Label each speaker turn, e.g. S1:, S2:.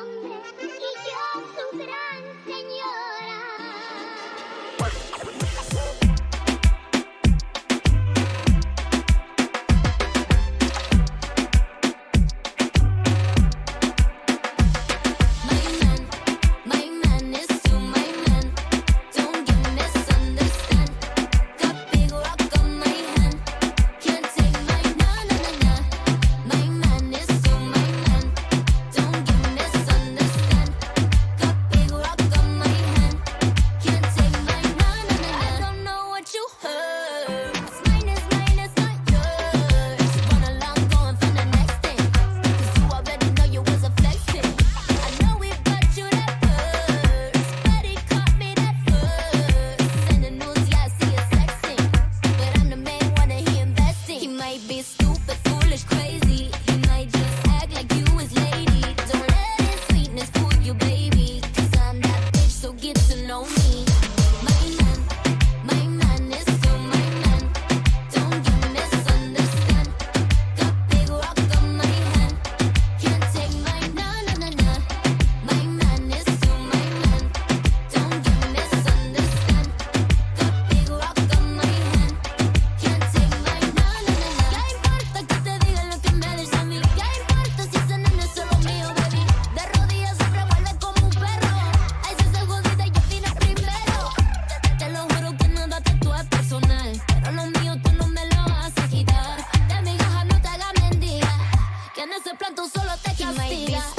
S1: hombre y yo su gran señora.
S2: My man is still my man. Don't get misunderstand. Got big rock on my hand. Can't take my na. My man is still my man. Don't get misunderstand. Got big rock on my hand. Can't take my na. I don't know what you heard. What's mine is not yours. Run along, going for the next thing. 'Cause you already know you was a flexing. I know we got you that purse, but he caught me that first. Sending news, yeah, I see you sexting, but I'm the main one that he investing. He might be stupid, foolish, crazy. He might just act like you his lady. Don't let his sweetness fool you, baby. 'Cause I'm that bitch, so get to know me. My man is still my man. Don't get misunderstand. Got big rock on my hand. Can't take my na. My man is still my man. Don't get misunderstand. Got big rock on my hand. Can't take my na. Ya importa que te digan lo que me dices a mí. Ya importa si ese nene es solo mío, baby. De rodillas siempre vuelve como un perro. Ay, si soy jodida, yo vine primero. Te lo juro que nada de tú es personal, pero lo mío tú no me lo vas a quitar. De mi hija no te hagas mendiga, que en ese plan tú solo te castigas.